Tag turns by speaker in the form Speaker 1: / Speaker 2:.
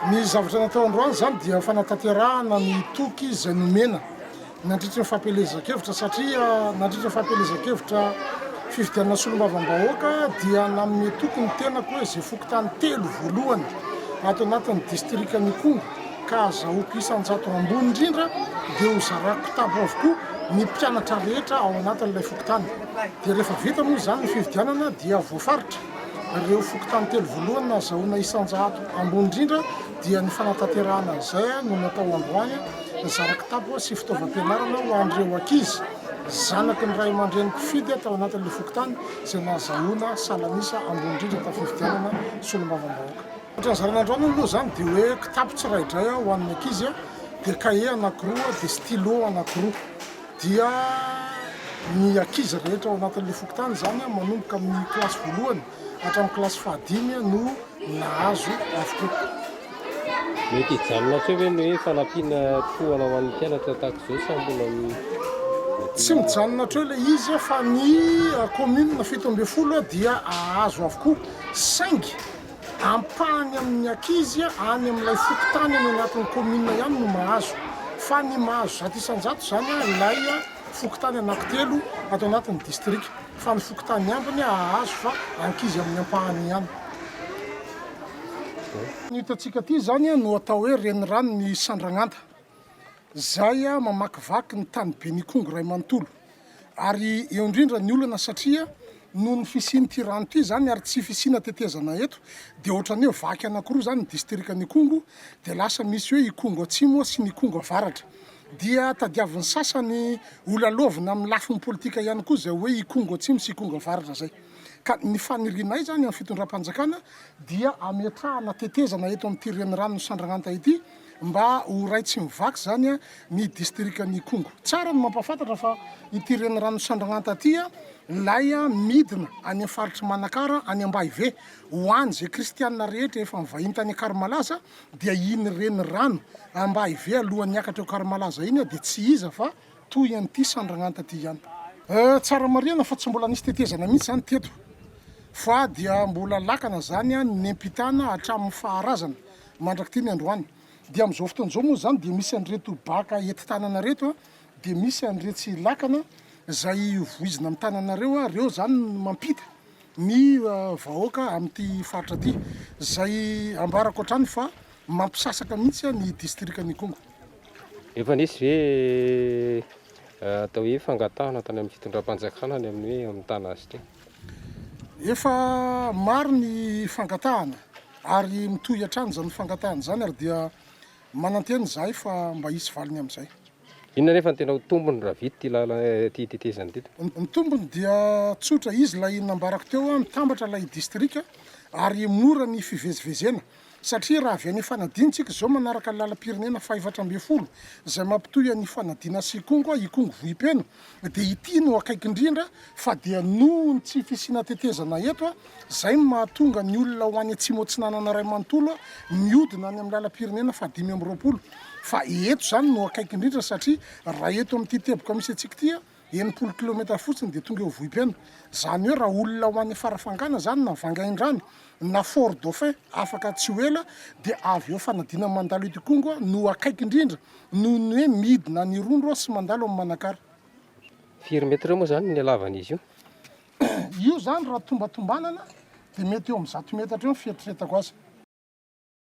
Speaker 1: Ny zavatra natao androany zany dia fanatanterahana ny toky izay nomena nandritra ny fampelezan-kevitra satria nandritra ny fampelezan-kevitra fifidianana solombavam-bahoaka dia nanome toky ny tenako hoe izay fokontany telo voalohany ato anatin'ny distrikany Kongo ka azahoako isan-jato ambony indrindra dia ho zarako kitapo avokoa ny mpianatra rehetra ao anatin'ilay fokontany. Dia rehefa vita moa zany ny fifidianana dia voafaritra ireo fokontany telo voalohany azahoana isan-jato ambony indrindra dia ny fanatanterahana izay no natao androany nizara kitapo sy fitaovam-pianarana ho an'ireo ankizy zanaky ny ray aman-dreny mpifidy atao anatin'ilay fokontany izay nahazahoana salanisa ambony indrindra tao fifidianana solombavam-bahoaka. Ohatran'izarana androany aloha zany dia hoe kitapo tsiraidray ho an'ny ankizy dia kahie anankiroa dia stylo anankiroa dia ny ankizy rehetra ao anatin'ilay fokontany zany manomboka amin'ny kilasy voalohany hatramin'ny kilasy fahadimy no nahazo avokoa.
Speaker 2: Mety hijanona tsy hoe ny hoe fanampiana tohana ho an'ny mpianatra tahaka izao sa mbola
Speaker 1: tsy mijanona treo ilay izy fa ny commune 70 dia ahazo avokoa saingy ampahany amin'ny ankizy any amin'ilay fokontany any anatin'ny commune ihany no mahazo fa ny mahazo zato isan-jato zany ilay fokontany anankitelo ato anatin'ny distrika fa ny fokontany ambiny ahazo fa ankizy amin'ny ampahany ihany. Ny hitantsika aty zany no atao hoe renirano ny Sandragnanta. Zay mamakivaky ny tany Beny Kongo Ray Manontolo ary eo indrindra ny olana satria noho ny fisiany ty rano ty zany ary tsy fisiana tetezana eto dia ohatran'ny hoe vaky anankiroa zany ny distrikany Kongo dia lasa misy hoe i Kongo Atsimo sy ny Kongo Avaratra. Dia tadiavin'ny sasany olalovina amin'ny lafiny politika ihany koa zay hoe i Kongo Atsimo sy i Kongo Avaratra zay. Ka ny fanirianay zany amin'ny fitondram-panjakana dia ametrahana tetezana eto amin'ity renirano Sandragnanta ity mba ho ray tsy mivaky zany ny distrikany Kongo. Tsara no mampafantatra fa ity renirano Sandragnanta ty lay midina any amin'ny faritry Manakara any Ambahive ho any zay kristianina rehetra efa mivahiny tany Akarimalaza dia iny renirano Ambahive alohan'ny akatra eo Akarimalaza iny dia tsy iza fa toy an'ity Sandragnanta ty ihany. Tsara marihana fa tsy mbola nisy tetezana mihitsy zany teto fa dia mbola lakana zany ny ampitana hatramin'ny faharazana mandraky ty ny androany. Dia amin'izao fotoana izao moa zany dia misy an'ireto baka ety tanana reto dia misy an'iretsy lakana zay voizina amin'ny tananareo reo zany mampita ny vahoaka amin'ity faritra ty zay ambarako hatrany fa mampisasaka mihitsy ny distrikany Kongo.
Speaker 2: efa nisy hoe atao hoe fangatahana tany amin'ny fitondram-panjakana ny amin'ny hoe amin'ny tana azy ty.
Speaker 1: Efa maro ny fangatahana ary mitohy hatrany zany fangatahana zany ary dia mananteny zahay fa mba hisy valiny amin'izay.
Speaker 2: Inona nefa tena ho tombony raha vita ty lala ty tetezany ty?
Speaker 1: Ny tombony dia tsotra izy lay nambarako teo mitambatra lay distrika ary mora ny fivezivezena satria raha avy any fanadintsika zao manaraka lalam-pirenena faha-700 zay mampitohy ny fanadina sy Kongo i Kongo vohipeno dia ity no akaiky indrindra fa dia noho ny tsy fisiana tetezana eto zay mahatonga ny olona ho any Atsimo Atsinanana Ray Manontolo miodina any amin'ny lalam-pirenena faha-520 fa eto zany no akaiky indrindra satria raha eto amin'ity teboka misy antsika ty 90 kilometра fotsiny dia tonga eo vohipeno. Zany hoe raha olona ho any farafangana zany na Vangaindrano na Fort Dauphin afaka tsy ho ela dia avy eo fanadina mandalo eto Kongo no akaiky indrindra noho ny hoe midina ny Rondro sy mandalo amin'ny Manakara.
Speaker 2: Firy metra moa zany ny halavan'izy io?
Speaker 1: Io zany raha tombatombanana dia mety eo amin'ny 100 metatra eo ny fieritreretako azy.